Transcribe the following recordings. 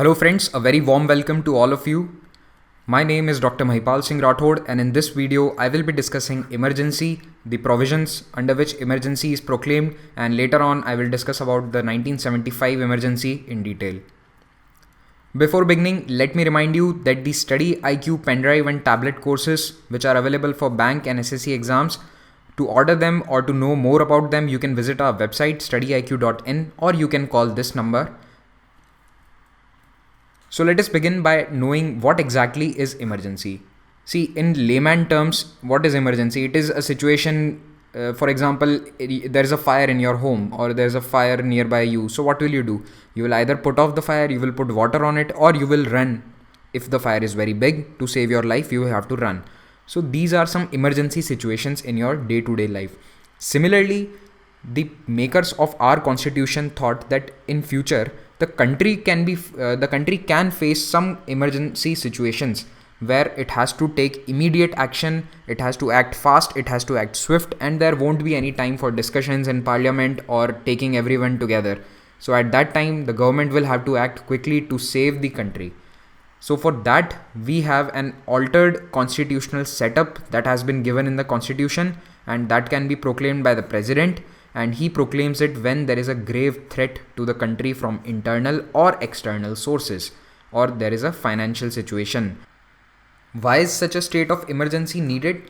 Hello friends, a very warm welcome to all of you. My name is Dr. Mahipal Singh Rathod, and in this video I will be discussing emergency, the provisions under which emergency is proclaimed, and later on I will discuss about the 1975 emergency in detail. Before beginning, let me remind you that the StudyIQ pendrive and tablet courses which are available for bank and SSC exams, to order them or to know more about them, you can visit our website studyiq.in or you can call this number. So let us begin by knowing what exactly is emergency. See, in layman terms, what is emergency? It is a situation, for example, there is a fire in your home or there is a fire nearby you. So what will you do? You will either put off the fire, you will put water on it, or you will run. If the fire is very big, to save your life, you have to run. So these are some emergency situations in your day-to-day life. Similarly, the makers of our constitution thought that in future, the country can face some emergency situations where it has to take immediate action, it has to act fast, it has to act swift, and there won't be any time for discussions in parliament or taking everyone together. So at that time, the government will have to act quickly to save the country. So for that, we have an altered constitutional setup that has been given in the constitution, and that can be proclaimed by the president, and he proclaims it when there is a grave threat to the country from internal or external sources, or there is a financial situation. Why is such a state of emergency needed?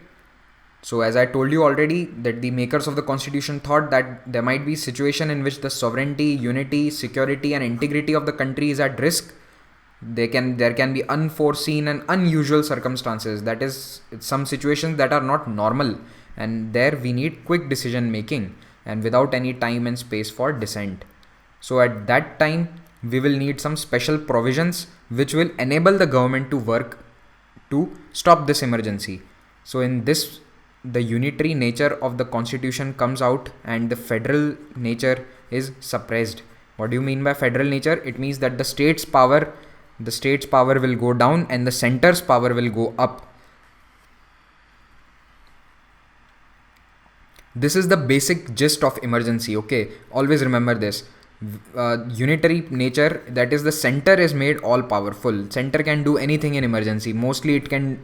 So as I told you already, that the makers of the constitution thought that there might be a situation in which the sovereignty, unity, security and integrity of the country is at risk. There can be unforeseen and unusual circumstances, that is some situations that are not normal, and there we need quick decision making and without any time and space for dissent. So at that time, we will need some special provisions which will enable the government to work to stop this emergency. So in this, the unitary nature of the constitution comes out and the federal nature is suppressed. What do you mean by federal nature? It means that the state's power will go down and the center's power will go up. This is the basic gist of emergency, okay? Always remember this. Unitary nature, that is the center is made all powerful. Center can do anything in emergency. Mostly it can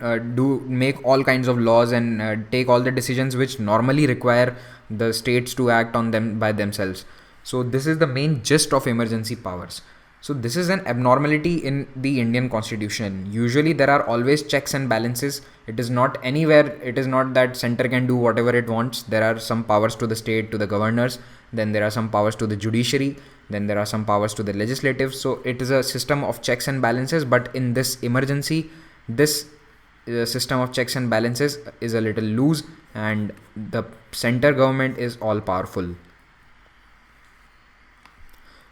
make all kinds of laws and take all the decisions which normally require the states to act on them by themselves. So this is the main gist of emergency powers. So this is an abnormality in the Indian constitution. Usually there are always checks and balances. It is not that center can do whatever it wants. There are some powers to the state, to the governors. Then there are some powers to the judiciary. Then there are some powers to the legislative. So it is a system of checks and balances. But in this emergency, this system of checks and balances is a little loose and the center government is all powerful.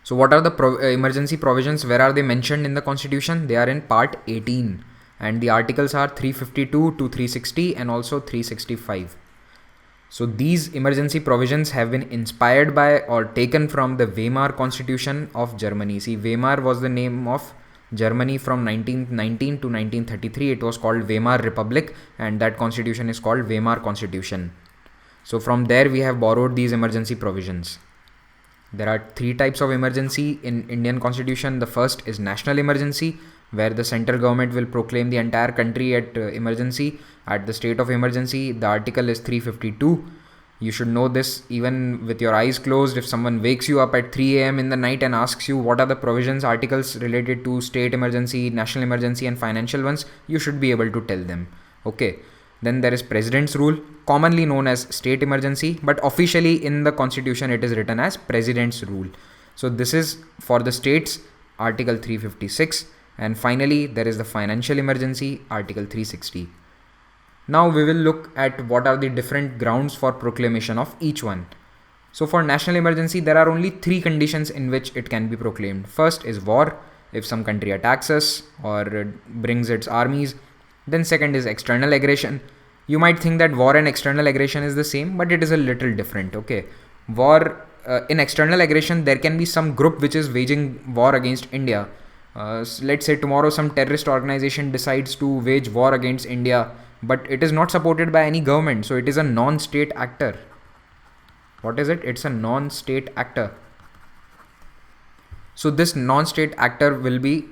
So what are the emergency provisions? Where are they mentioned in the constitution? They are in part 18 and the articles are 352 to 360 and also 365. So these emergency provisions have been inspired by or taken from the Weimar Constitution of Germany. See, Weimar was the name of Germany from 1919 to 1933. It was called Weimar Republic and that constitution is called Weimar Constitution. So from there we have borrowed these emergency provisions. There are three types of emergency in Indian constitution. The first is national emergency, where the central government will proclaim the entire country at emergency, at the state of emergency. The article is 352. You should know this even with your eyes closed. If someone wakes you up at 3 a.m. in the night and asks you what are the provisions, articles related to state emergency, national emergency and financial ones, you should be able to tell them. Okay. Then there is President's Rule, commonly known as state emergency, but officially in the constitution it is written as President's Rule. So this is for the states, Article 356, and finally there is the financial emergency, Article 360. Now we will look at what are the different grounds for proclamation of each one. So for national emergency, there are only three conditions in which it can be proclaimed. First is war, if some country attacks us or brings its armies. Then second is external aggression. You might think that war and external aggression is the same, but it is a little different, okay? In external aggression, there can be some group which is waging war against India. Let's say tomorrow some terrorist organization decides to wage war against India, but it is not supported by any government, so it is a non-state actor. What is it? It's a non-state actor. So this non-state actor will be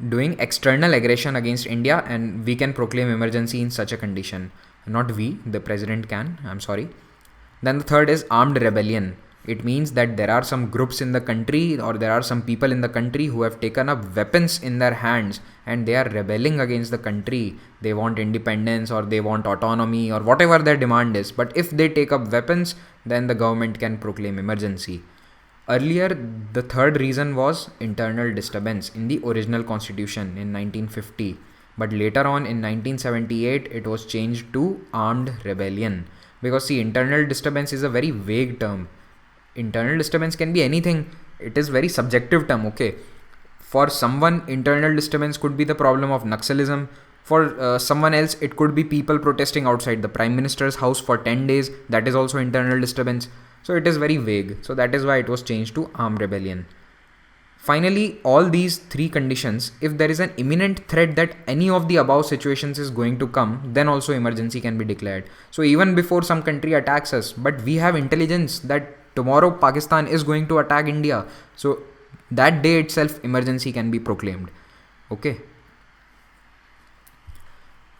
doing external aggression against India, and we can proclaim emergency in such a condition. Not we, the president can, I'm sorry. Then the third is armed rebellion. It means that there are some groups in the country, or there are some people in the country who have taken up weapons in their hands and they are rebelling against the country. They want independence, or they want autonomy, or whatever their demand is. But if they take up weapons, then the government can proclaim emergency. Earlier, the third reason was internal disturbance in the original constitution in 1950. But later on in 1978, it was changed to armed rebellion. Because see, internal disturbance is a very vague term. Internal disturbance can be anything. It is very subjective term, okay? For someone, internal disturbance could be the problem of Naxalism. For someone else, it could be people protesting outside the Prime Minister's house for 10 days. That is also internal disturbance. So it is very vague. So that is why it was changed to armed rebellion. Finally, all these three conditions, if there is an imminent threat that any of the above situations is going to come, then also emergency can be declared. So even before some country attacks us, but we have intelligence that tomorrow Pakistan is going to attack India. So that day itself, emergency can be proclaimed. Okay.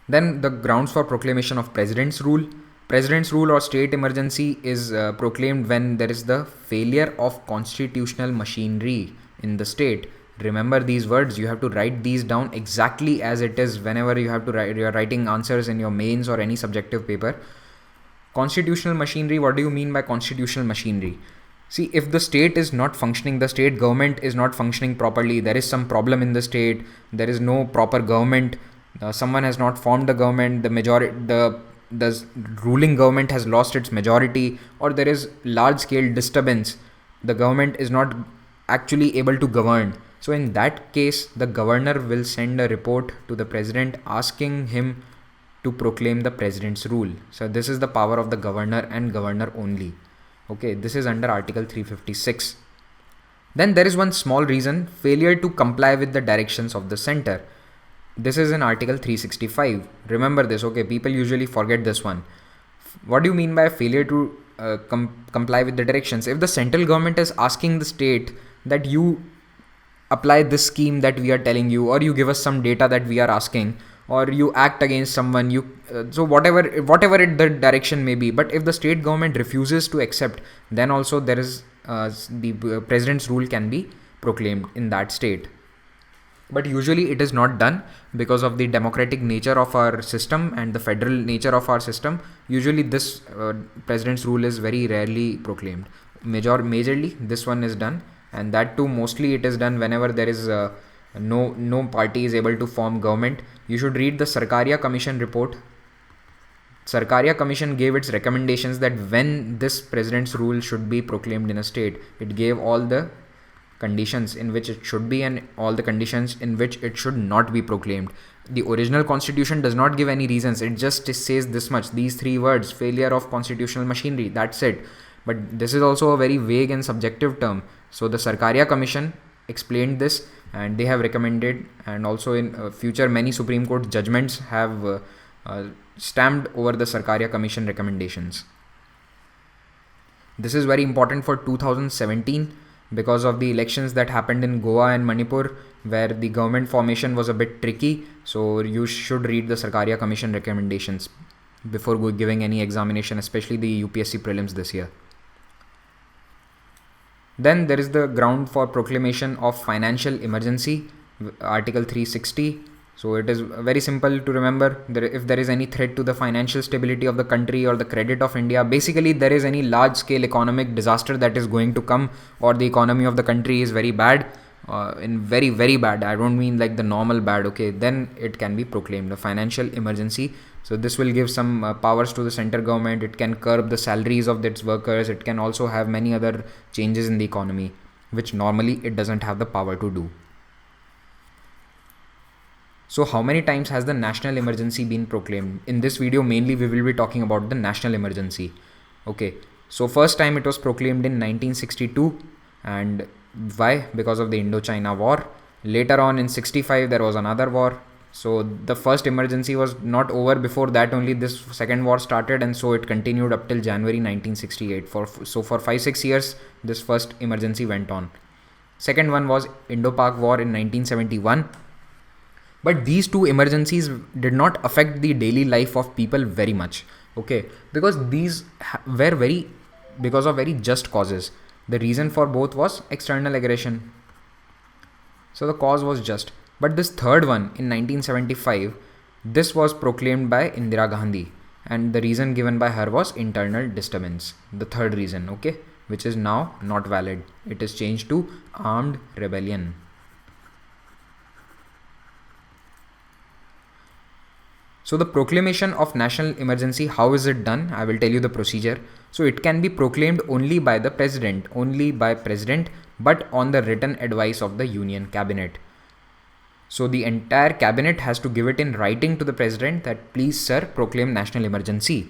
Then the grounds for proclamation of President's Rule. President's Rule or state emergency is proclaimed when there is the failure of constitutional machinery in the state. Remember these words, you have to write these down exactly as it is whenever you have to write, you're writing answers in your mains or any subjective paper. Constitutional machinery, what do you mean by constitutional machinery? See, if the state is not functioning, the state government is not functioning properly, there is some problem in the state, there is no proper government, someone has not formed the government, the ruling government has lost its majority, or there is large scale disturbance, the government is not actually able to govern. So in that case, the governor will send a report to the president asking him to proclaim the president's rule. So this is the power of the governor and governor only. Okay, this is under Article 356. Then there is one small reason, failure to comply with the directions of the center. This is in Article 365. Remember this, okay? People usually forget this one. What do you mean by failure to comply with the directions? If the central government is asking the state that you apply this scheme that we are telling you, or you give us some data that we are asking, or you act against someone, so whatever the direction may be. But if the state government refuses to accept, then also there is the president's rule can be proclaimed in that state. But usually it is not done because of the democratic nature of our system and the federal nature of our system. Usually this president's rule is very rarely proclaimed. Majorly this one is done, and that too mostly it is done whenever there is no party is able to form government. You should read the Sarkaria Commission report. Sarkaria Commission gave its recommendations that when this president's rule should be proclaimed in a state, it gave all the conditions in which it should be and all the conditions in which it should not be proclaimed. The original constitution does not give any reasons. It just says this much, these three words, failure of constitutional machinery, that's it. But this is also a very vague and subjective term. So the Sarkaria Commission explained this, and they have recommended, and also in future many Supreme Court judgments have stamped over the Sarkaria Commission recommendations. This is very important for 2017 because of the elections that happened in Goa and Manipur, where the government formation was a bit tricky. So you should read the Sarkaria Commission recommendations before giving any examination, especially the UPSC prelims this year. Then there is the ground for proclamation of financial emergency, Article 360. So it is very simple to remember. If there is any threat to the financial stability of the country or the credit of India, basically there is any large scale economic disaster that is going to come, or the economy of the country is very bad, in very, very bad. I don't mean like the normal bad, okay? Then it can be proclaimed a financial emergency. So this will give some powers to the center government. It can curb the salaries of its workers. It can also have many other changes in the economy, which normally it doesn't have the power to do. So how many times has the national emergency been proclaimed? In this video, mainly we will be talking about the national emergency. Okay, so first time it was proclaimed in 1962. And why? Because of the Indochina War. Later on in 65, there was another war. So the first emergency was not over. Before that only this second war started, and so it continued up till January 1968. For 5-6 years, this first emergency went on. Second one was Indo-Pak War in 1971. But these two emergencies did not affect the daily life of people very much, okay, because these were because of very just causes. The reason for both was external aggression, so the cause was just. But this third one in 1975, this was proclaimed by Indira Gandhi, and the reason given by her was internal disturbance. The third reason, okay, which is now not valid. It is changed to armed rebellion. So the proclamation of national emergency, how is it done? I will tell you the procedure. So it can be proclaimed only by the president, but on the written advice of the Union Cabinet. So the entire cabinet has to give it in writing to the president that please sir, proclaim national emergency.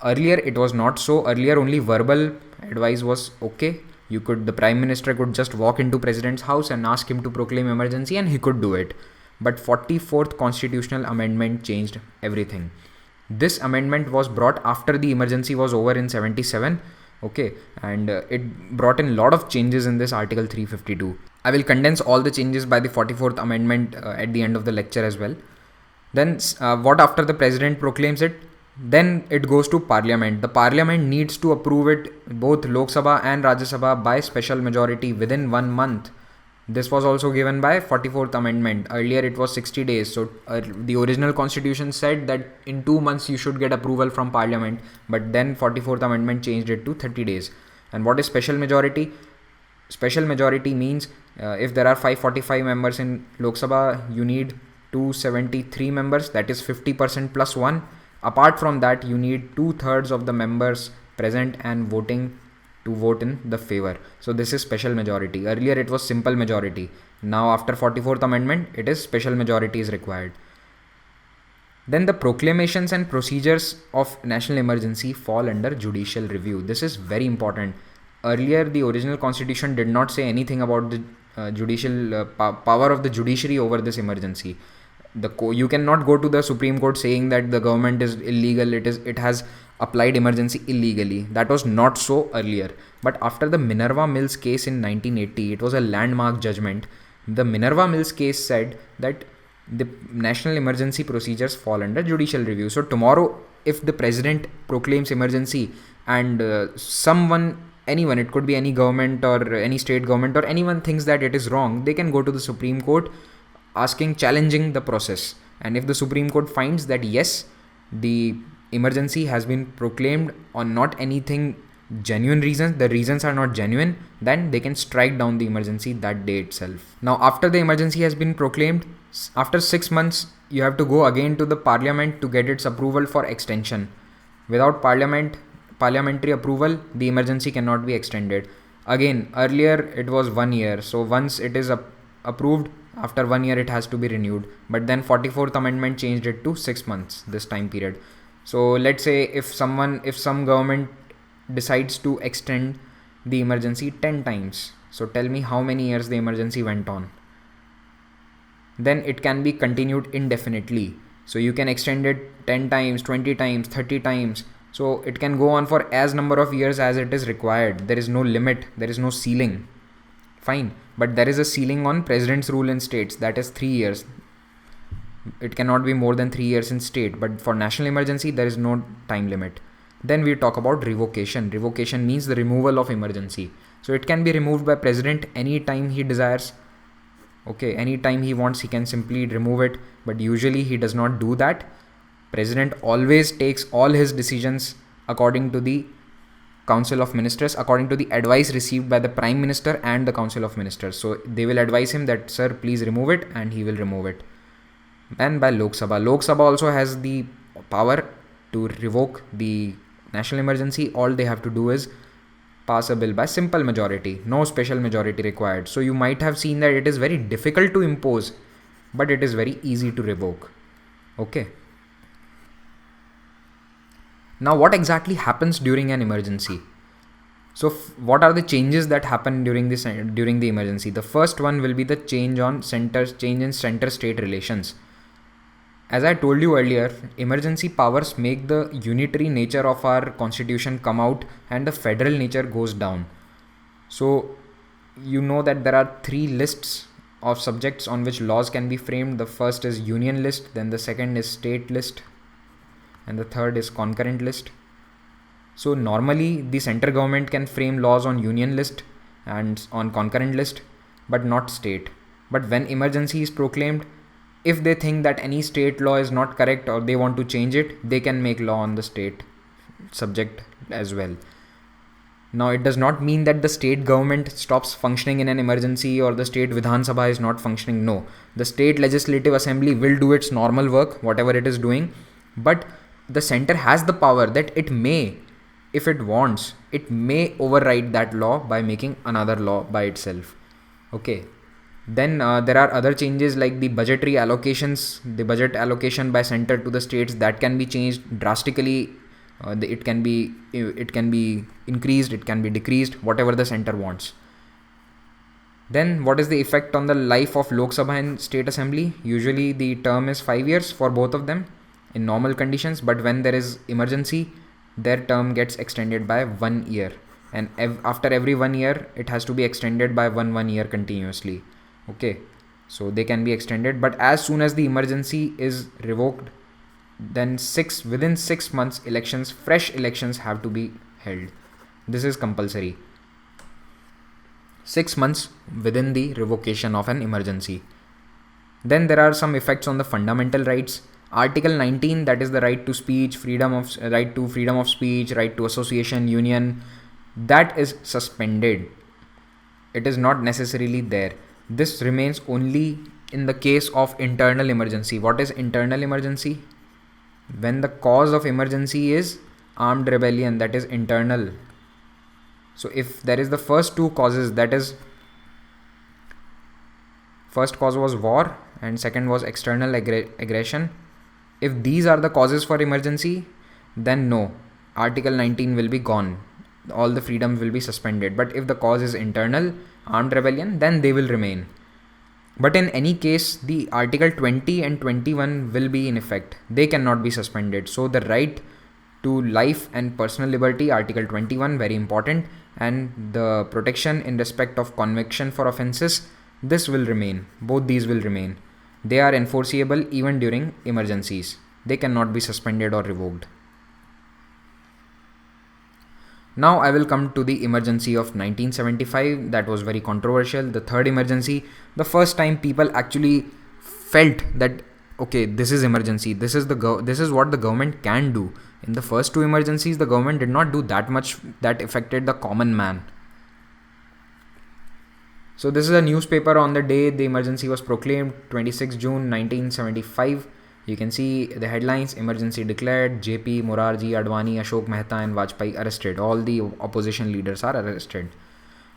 Earlier it was not so. Earlier only verbal advice was okay. The prime minister could just walk into president's house and ask him to proclaim emergency and he could do it. But 44th constitutional amendment changed everything. This amendment was brought after the emergency was over in 77. Okay, and it brought in a lot of changes in this article 352. I will condense all the changes by the 44th amendment at the end of the lecture as well. Then what after the president proclaims it? Then it goes to parliament. The parliament needs to approve it, both Lok Sabha and Rajya Sabha, by special majority within 1 month. This was also given by 44th amendment. Earlier it was 60 days. So the original constitution said that in 2 months you should get approval from parliament. But then 44th amendment changed it to 30 days. And what is special majority? Special majority means if there are 545 members in Lok Sabha, you need 273 members. That is 50% plus 1. Apart from that, you need 2/3 of the members present and voting to vote in the favor. So this is special majority. Earlier it was simple majority. Now after 44th amendment, it is special majority is required. Then the proclamations and procedures of national emergency fall under judicial review. This is very important. Earlier the original constitution did not say anything about the judicial power of the judiciary over this emergency. You cannot go to the Supreme Court saying that the government is illegal, it has applied emergency illegally. That was not so earlier. But after the Minerva Mills case in 1980, it was a landmark judgment. The Minerva Mills case said that the national emergency procedures fall under judicial review. So tomorrow, if the president proclaims emergency and anyone, it could be any government or any state government or anyone thinks that it is wrong, they can go to the Supreme Court challenging the process. And if the Supreme Court finds that yes, the emergency has been proclaimed on not anything genuine reasons, the reasons are not genuine, then they can strike down the emergency that day itself. Now after the emergency has been proclaimed, after 6 months, you have to go again to the parliament to get its approval for extension. Without parliamentary approval, the emergency cannot be extended. Again, earlier it was 1 year. So once it is approved, after 1 year it has to be renewed. But then 44th amendment changed it to 6 months, this time period. So let's say if some government decides to extend the emergency 10 times. So tell me how many years the emergency went on. Then it can be continued indefinitely. So you can extend it 10 times, 20 times, 30 times. So it can go on for as number of years as it is required. There is no limit. There is no ceiling. Fine. But there is a ceiling on president's rule in states. That is 3 years. It cannot be more than 3 years in state. But for national emergency, there is no time limit. Then we talk about revocation. Revocation means the removal of emergency. So it can be removed by president anytime he desires. Okay, anytime he wants, he can simply remove it. But usually he does not do that. President always takes all his decisions according to the Council of Ministers, according to the advice received by the Prime Minister and the Council of Ministers. So they will advise him that, sir, please remove it, and he will remove it. And by Lok Sabha. Lok Sabha also has the power to revoke the national emergency. All they have to do is pass a bill by simple majority. No special majority required. So you might have seen that it is very difficult to impose, but it is very easy to revoke. Okay. Now, what exactly happens during an emergency? So, what are the changes that happen during the emergency? The first one will be the change in center-state relations. As I told you earlier, emergency powers make the unitary nature of our constitution come out and the federal nature goes down. So, you know that there are 3 lists of subjects on which laws can be framed. The first is union list, then the second is state list, and the third is concurrent list. So normally the center government can frame laws on union list and on concurrent list, but not state. But when emergency is proclaimed, if they think that any state law is not correct or they want to change it, they can make law on the state subject as well. Now, it does not mean that the state government stops functioning in an emergency or the state Vidhan Sabha is not functioning. No, the state legislative assembly will do its normal work, whatever it is doing, but the center has the power that it may, if it wants, it may override that law by making another law by itself. Okay. Then there are other changes like the budgetary allocations, the budget allocation by center to the states, that can be changed drastically. It can be increased, it can be decreased, whatever the center wants. Then what is the effect on the life of Lok Sabha and State Assembly? Usually the term is 5 years for both of them in normal conditions, but when there is emergency, their term gets extended by 1 year, and after every 1 year it has to be extended by 1 year continuously. Okay, so they can be extended, but as soon as the emergency is revoked, then within 6 months fresh elections have to be held. This is compulsory. 6 months within the revocation of an emergency. Then there are some effects on the fundamental rights. Article 19, that is the right to speech, right to freedom of speech, right to association, union, that is suspended. It is not necessarily there. This remains only in the case of internal emergency. What is internal emergency? When the cause of emergency is armed rebellion, that is internal. So if there is the first two causes, that is, first cause was war and second was external aggression. If these are the causes for emergency, then no, Article 19 will be gone. All the freedoms will be suspended. But if the cause is internal, armed rebellion, then they will remain. But in any case, the Article 20 and 21 will be in effect. They cannot be suspended. So the right to life and personal liberty, Article 21, very important, and the protection in respect of conviction for offences, this will remain. Both these will remain. They are enforceable even during emergencies. They cannot be suspended or revoked. Now I will come to the emergency of 1975. That was very controversial. The third emergency, the first time people actually felt that, okay, this is emergency. This is what the government can do. In the first two emergencies, the government did not do that much that affected the common man. So this is a newspaper on the day the emergency was proclaimed, 26 June 1975. You can see the headlines: emergency declared, JP, Morarji, Advani, Ashok Mehta and Vajpayee arrested. All the opposition leaders are arrested.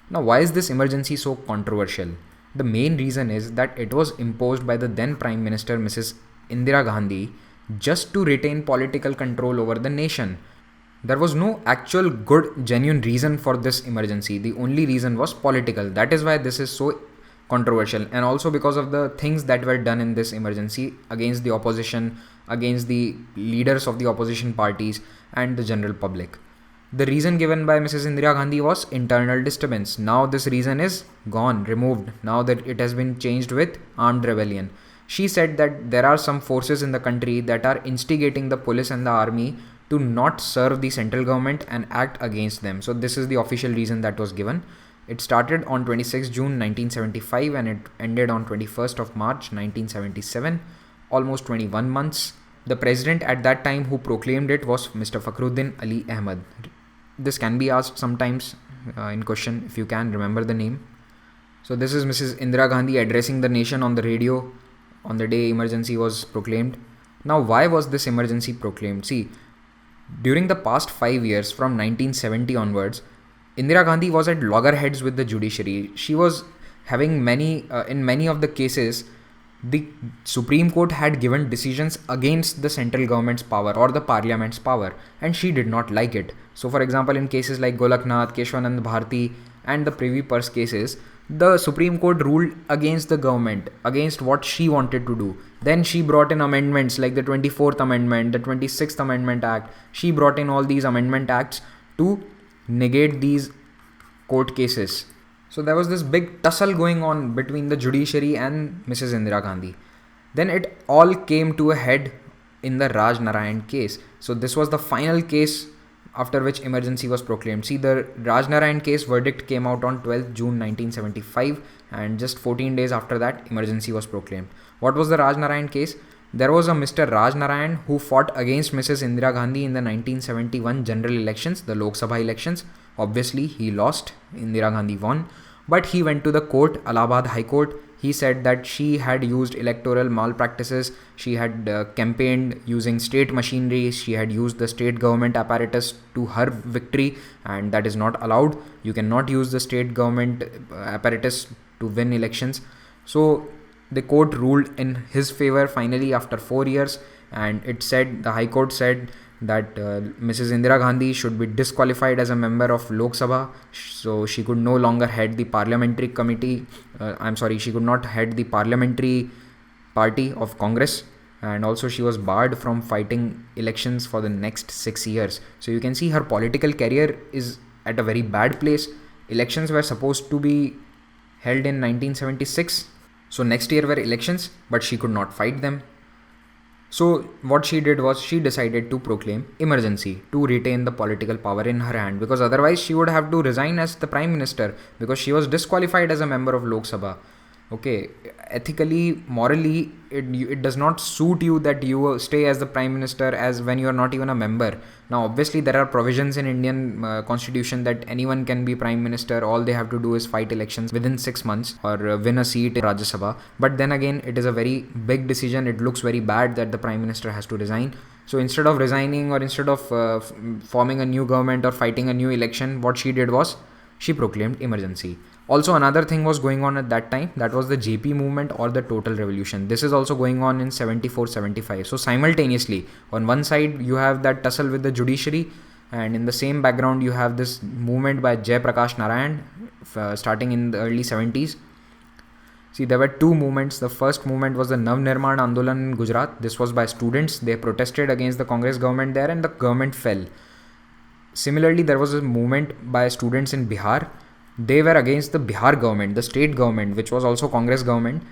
Now, why is this emergency so controversial? The main reason is that it was imposed by the then Prime Minister Mrs. Indira Gandhi just to retain political control over the nation. There was no actual good, genuine reason for this emergency. The only reason was political. That is why this is so controversial, and also because of the things that were done in this emergency against the opposition, against the leaders of the opposition parties and the general public. The reason given by Mrs. Indira Gandhi was internal disturbance. Now this reason is gone, removed, now that it has been changed with armed rebellion. She said that there are some forces in the country that are instigating the police and the army to not serve the central government and act against them. So this is the official reason that was given. It started on 26 June 1975 and it ended on 21st of March 1977, almost 21 months. The president at that time who proclaimed it was Mr. Fakhruddin Ali Ahmed. This can be asked sometimes in question, if you can remember the name. So this is Mrs. Indira Gandhi addressing the nation on the radio on the day emergency was proclaimed. Now, why was this emergency proclaimed? See, during the past 5 years from 1970 onwards, Indira Gandhi was at loggerheads with the judiciary. She was having in many of the cases, the Supreme Court had given decisions against the central government's power or the parliament's power, and she did not like it. So for example, in cases like Golaknath, Keshwanand Bharti and the Privy Purse cases, the Supreme Court ruled against the government, against what she wanted to do. Then she brought in amendments like the 24th Amendment, the 26th Amendment Act. She brought in all these amendment acts to negate these court cases. So there was this big tussle going on between the judiciary and Mrs. Indira Gandhi. Then it all came to a head in the Raj Narayan case. So this was the final case after which emergency was proclaimed. See, the Raj Narayan case verdict came out on 12th June 1975, and just 14 days after that, emergency was proclaimed. What was the Raj Narayan case? There was a Mr. Raj Narayan who fought against Mrs. Indira Gandhi in the 1971 general elections, the Lok Sabha elections. Obviously, he lost. Indira Gandhi won. But he went to the court, Allahabad High Court. He said that she had used electoral malpractices. She had campaigned using state machinery. She had used the state government apparatus to her victory, and that is not allowed. You cannot use the state government apparatus to win elections. So the court ruled in his favor finally after 4 years, and it said, the High Court said that Mrs. Indira Gandhi should be disqualified as a member of Lok Sabha, so she could no longer head the parliamentary committee. She could not head the parliamentary party of Congress, and also she was barred from fighting elections for the next 6 years. So you can see her political career is at a very bad place. Elections were supposed to be held in 1976, so next year were elections, but she could not fight them. So what she did was she decided to proclaim emergency to retain the political power in her hand, because otherwise she would have to resign as the prime minister, because she was disqualified as a member of Lok Sabha. Okay, ethically, morally, it does not suit you that you stay as the prime minister as when you are not even a member. Now obviously there are provisions in Indian constitution that anyone can be prime minister. All they have to do is fight elections within 6 months or win a seat in Rajya Sabha. But then again, it is a very big decision. It looks very bad that the prime minister has to resign. So instead of resigning, or instead of forming a new government or fighting a new election, what she did was she proclaimed emergency. Also, another thing was going on at that time, that was the JP movement or the total revolution. This is also going on in 74-75. So simultaneously, on one side you have that tussle with the judiciary, and in the same background you have this movement by Jai Prakash Narayan starting in the early 70s. See, there were two movements. The first movement was the Nav Nirman Andolan in Gujarat. This was by students. They protested against the Congress government there, and the government fell. Similarly, there was a movement by students in Bihar. They were against the Bihar government, the state government, which was also Congress government.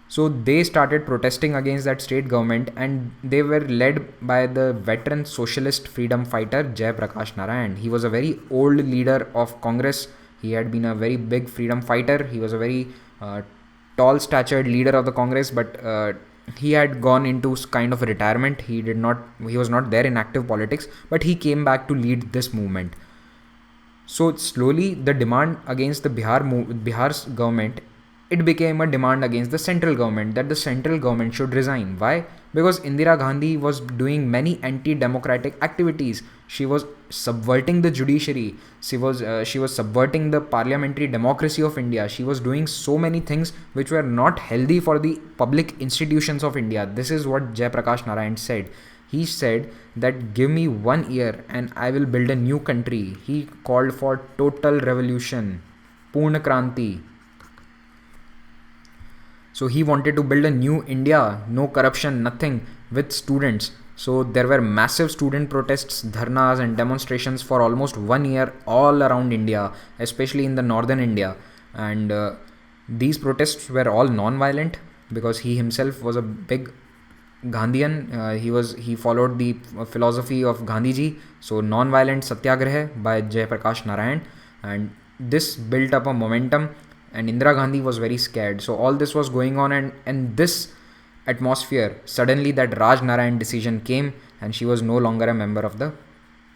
So they started protesting against that state government, and they were led by the veteran socialist freedom fighter Jai Prakash Narayan. He was a very old leader of Congress. He had been a very big freedom fighter. He was a very tall statured leader of the Congress, but he had gone into kind of retirement. He was not there in active politics, but he came back to lead this movement. So slowly the demand against the Bihar's government, it became a demand against the central government, that the central government should resign. Why? Because Indira Gandhi was doing many anti-democratic activities. She was subverting the judiciary. She was subverting the parliamentary democracy of India. She was doing so many things which were not healthy for the public institutions of India. This is what Jai Prakash Narayan said. He said that give me 1 year and I will build a new country. He called for total revolution, Purna Kranti. So he wanted to build a new India, no corruption, nothing, with students. So there were massive student protests, dharnas and demonstrations for almost 1 year all around India, especially in the northern India. And these protests were all non-violent, because he himself was a big Gandhian. He followed the philosophy of Gandhiji. So non-violent satyagraha by Jai Prakash Narayan, and this built up a momentum, and Indira Gandhi was very scared. So all this was going on, and this atmosphere, suddenly that Raj Narayan decision came, and she was no longer a member of the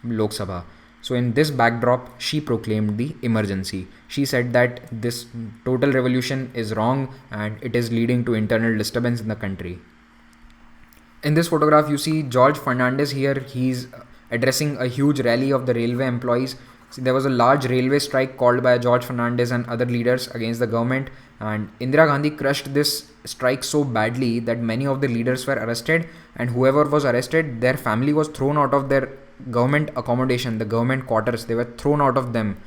Lok Sabha. So in this backdrop, she proclaimed the emergency. She said that this total revolution is wrong and it is leading to internal disturbance in the country. In this photograph, you see George Fernandez here. He's addressing a huge rally of the railway employees. So there was a large railway strike called by George Fernandez and other leaders against the government. And Indira Gandhi crushed this strike so badly that many of the leaders were arrested. And whoever was arrested, their family was thrown out of their government accommodation, the government quarters. They were thrown out of them.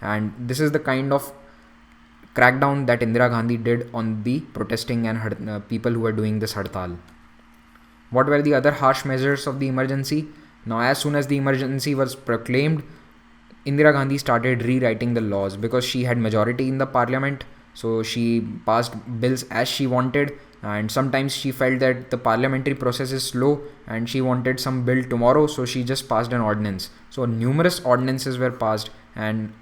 And this is the kind of crackdown that Indira Gandhi did on the protesting and people who were doing this hartal. What were the other harsh measures of the emergency? Now, as soon as the emergency was proclaimed, Indira Gandhi started rewriting the laws because she had majority in the parliament. So she passed bills as she wanted, and sometimes she felt that the parliamentary process is slow and she wanted some bill tomorrow, so she just passed an ordinance. So numerous ordinances were passed, and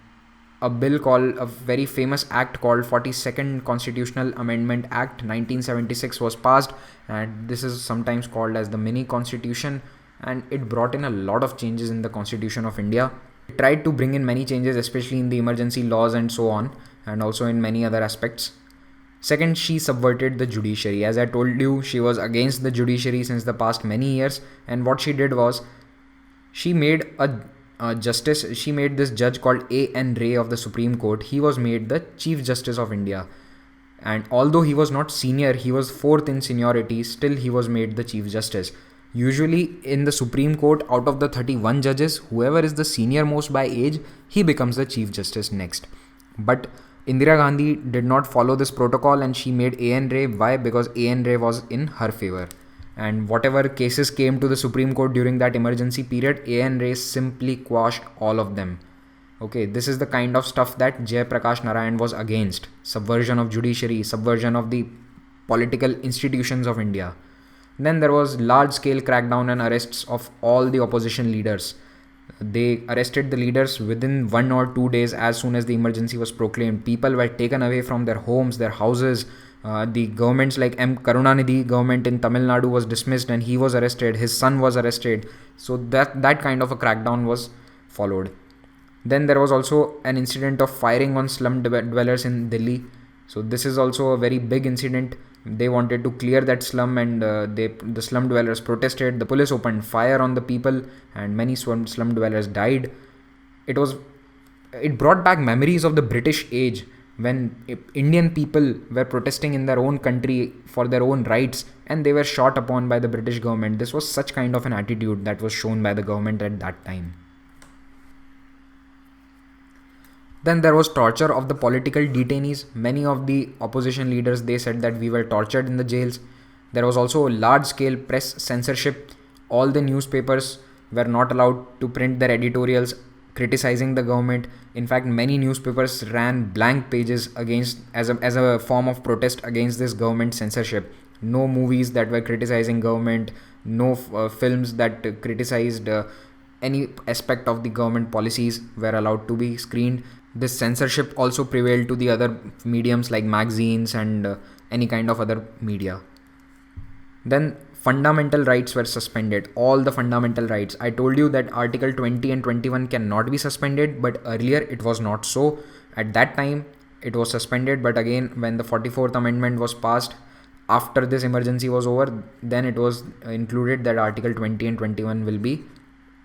a very famous act called 42nd Constitutional Amendment Act 1976 was passed, and this is sometimes called as the mini constitution, and it brought in a lot of changes in the constitution of India. It tried to bring in many changes, especially in the emergency laws and so on, and also in many other aspects. Second, she subverted the judiciary. As I told you, she was against the judiciary since the past many years, and what she did was she made she made this judge called A.N. Ray of the Supreme Court. He was made the Chief Justice of India, and although he was not senior, he was fourth in seniority, still he was made the Chief Justice. Usually in the Supreme Court, out of the 31 judges, whoever is the senior most by age, he becomes the Chief Justice next. But Indira Gandhi did not follow this protocol, and she made A.N. Ray. Why? Because A.N. Ray was in her favor. And whatever cases came to the Supreme Court during that emergency period, A.N. Ray simply quashed all of them. Okay, this is the kind of stuff that Jai Prakash Narayan was against. Subversion of judiciary, subversion of the political institutions of India. Then there was large-scale crackdown and arrests of all the opposition leaders. They arrested the leaders within 1 or 2 days as soon as the emergency was proclaimed. People were taken away from their homes, their houses. The governments like M. Karunanidhi government in Tamil Nadu was dismissed and he was arrested. His son was arrested. So that kind of a crackdown was followed. Then there was also an incident of firing on slum dwellers in Delhi. So this is also a very big incident. They wanted to clear that slum, and the slum dwellers protested. The police opened fire on the people, and many slum dwellers died. It brought back memories of the British age, when Indian people were protesting in their own country for their own rights, and they were shot upon by the British government. This was such kind of an attitude that was shown by the government at that time. Then there was torture of the political detainees. Many of the opposition leaders, they said that we were tortured in the jails. There was also large-scale press censorship. All the newspapers were not allowed to print their editorials criticizing the government. In fact, many newspapers ran blank pages as a form of protest against this government censorship. No movies that were criticizing government, no films that criticized any aspect of the government policies were allowed to be screened. This censorship also prevailed to the other mediums like magazines and any kind of other media. Then fundamental rights were suspended. All the fundamental rights. I told you that Article 20 and 21 cannot be suspended, but earlier it was not so. At that time, it was suspended, but again, when the 44th Amendment was passed, after this emergency was over, then it was included that Article 20 and 21 will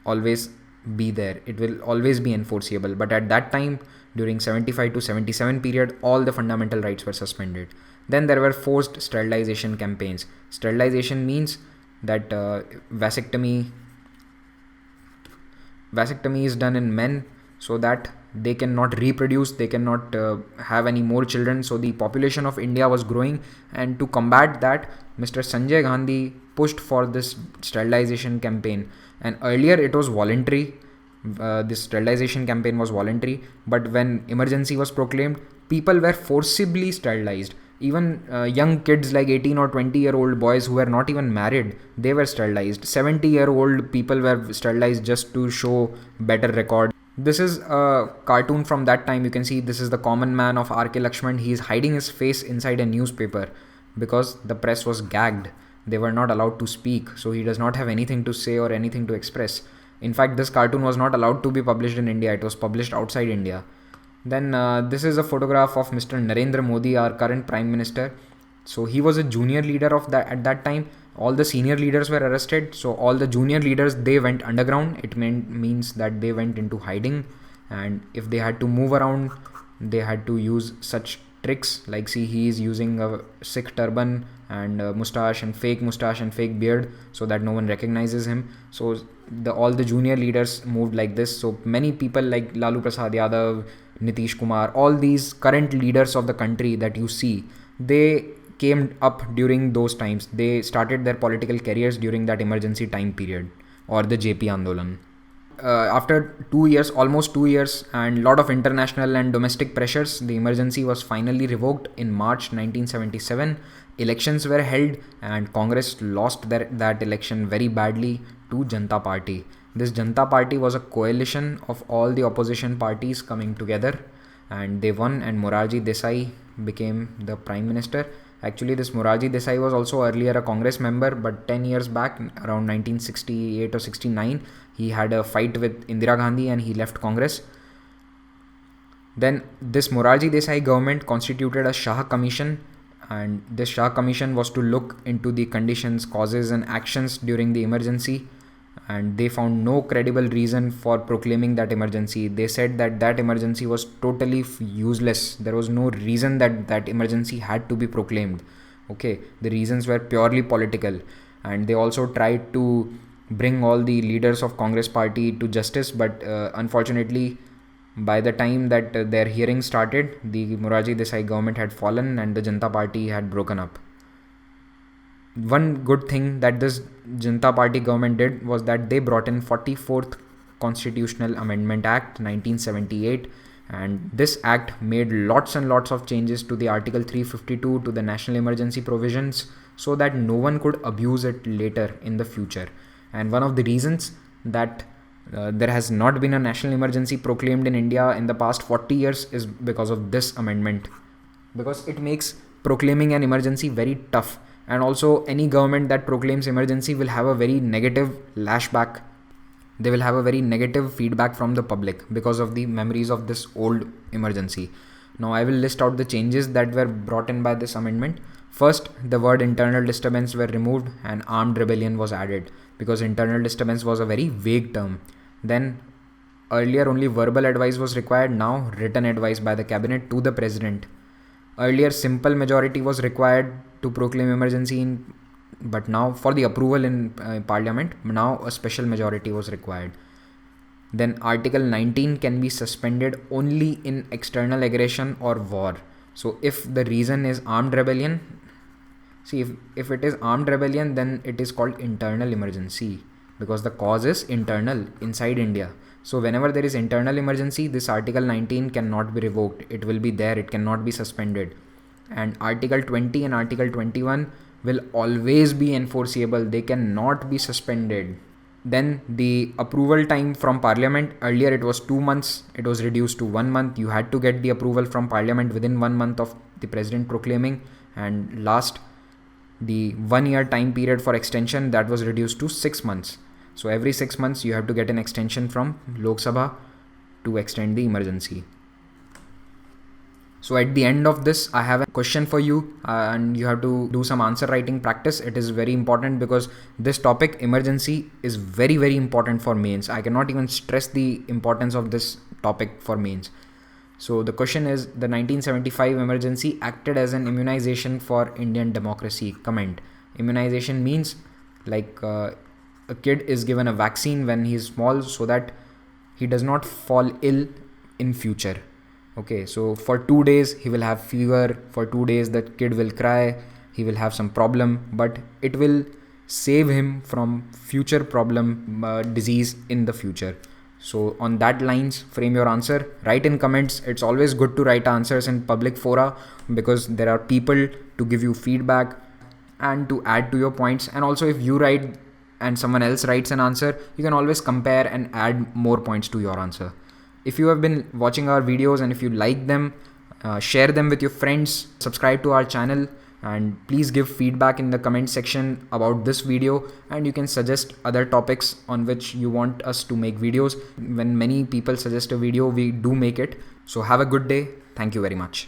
always be there. It will always be enforceable. But at that time, during 75 to 77 period, all the fundamental rights were suspended. Then there were forced sterilization campaigns. Sterilization means that vasectomy is done in men so that they cannot reproduce, they cannot have any more children. So the population of India was growing, and to combat that, Mr. Sanjay Gandhi pushed for this sterilization campaign. And earlier it was voluntary. This sterilization campaign was voluntary, but when emergency was proclaimed, people were forcibly sterilized. Even young kids like 18 or 20-year-old boys who were not even married, they were sterilized. 70-year-old people were sterilized just to show better record. This is a cartoon from that time. You can see this is the common man of R.K. Lakshman. He is hiding his face inside a newspaper because the press was gagged. They were not allowed to speak, so he does not have anything to say or anything to express. In fact, this cartoon was not allowed to be published in India. It was published outside India. Then this is a photograph of Mr. Narendra Modi, our current Prime Minister. So he was a junior leader at that time. All the senior leaders were arrested. So all the junior leaders, they went underground. It means that they went into hiding. And if they had to move around, they had to use such tricks. Like, see, he is using a Sikh turban and mustache and fake beard so that no one recognizes him. So all the junior leaders moved like this. So many people like Lalu Prasad Yadav, Nitish Kumar, all these current leaders of the country that you see, they came up during those times. They started their political careers during that emergency time period or the JP Andolan. after 2 years, almost 2 years, and a lot of international and domestic pressures, the emergency was finally revoked in March 1977. Elections were held and Congress lost that election very badly to Janata Party. This Janata Party was a coalition of all the opposition parties coming together, and they won, and Morarji Desai became the Prime Minister. Actually, this Morarji Desai was also earlier a Congress member, but 10 years back, around 1968 or 69, he had a fight with Indira Gandhi and he left Congress. Then this Morarji Desai government constituted a Shah Commission, and this Shah Commission was to look into the conditions, causes and actions during the emergency, and they found no credible reason for proclaiming that emergency. They said that emergency was totally useless. There was no reason that emergency had to be proclaimed. Okay, the reasons were purely political, and they also tried to bring all the leaders of Congress party to justice, but unfortunately, by the time that their hearing started, the Morarji Desai government had fallen and the Janata Party had broken up. One good thing that this Janata Party government did was that they brought in 44th Constitutional Amendment Act 1978, and this act made lots and lots of changes to the Article 352 to the national emergency provisions so that no one could abuse it later in the future. And one of the reasons that there has not been a national emergency proclaimed in India in the past 40 years is because of this amendment, because it makes proclaiming an emergency very tough. And also, any government that proclaims emergency will have a very negative lashback. They will have a very negative feedback from the public because of the memories of this old emergency. Now, I will list out the changes that were brought in by this amendment. First, the word internal disturbance were removed and armed rebellion was added, because internal disturbance was a very vague term. Then, earlier only verbal advice was required, now written advice by the cabinet to the president. Earlier, simple majority was required to proclaim emergency, but now for the approval in parliament, now a special majority was required. Then Article 19 can be suspended only in external aggression or war. So if the reason is armed rebellion, if it is armed rebellion, then it is called internal emergency, because the cause is internal inside India. So whenever there is internal emergency, this Article 19 cannot be revoked. It will be there. It cannot be suspended. And Article 20 and Article 21 will always be enforceable. They cannot be suspended. Then the approval time from Parliament, earlier it was 2 months. It was reduced to 1 month. You had to get the approval from Parliament within 1 month of the President proclaiming. And last, the 1 year time period for extension, that was reduced to 6 months. So every 6 months you have to get an extension from Lok Sabha to extend the emergency. So at the end of this, I have a question for you, and you have to do some answer writing practice. It is very important because this topic, emergency, is very, very important for mains. I cannot even stress the importance of this topic for mains. So the question is, the 1975 emergency acted as an immunization for Indian democracy. Comment. Immunization means like a kid is given a vaccine when he is small so that he does not fall ill in future. Okay, so for 2 days he will have fever, for 2 days that kid will cry, he will have some problem, but it will save him from future problem, disease in the future. So on that lines, frame your answer, write in comments. It's always good to write answers in public fora because there are people to give you feedback and to add to your points. And also if you write and someone else writes an answer, you can always compare and add more points to your answer. If you have been watching our videos and if you like them, share them with your friends, subscribe to our channel, and please give feedback in the comment section about this video, and you can suggest other topics on which you want us to make videos. When many people suggest a video, we do make it. So have a good day. Thank you very much.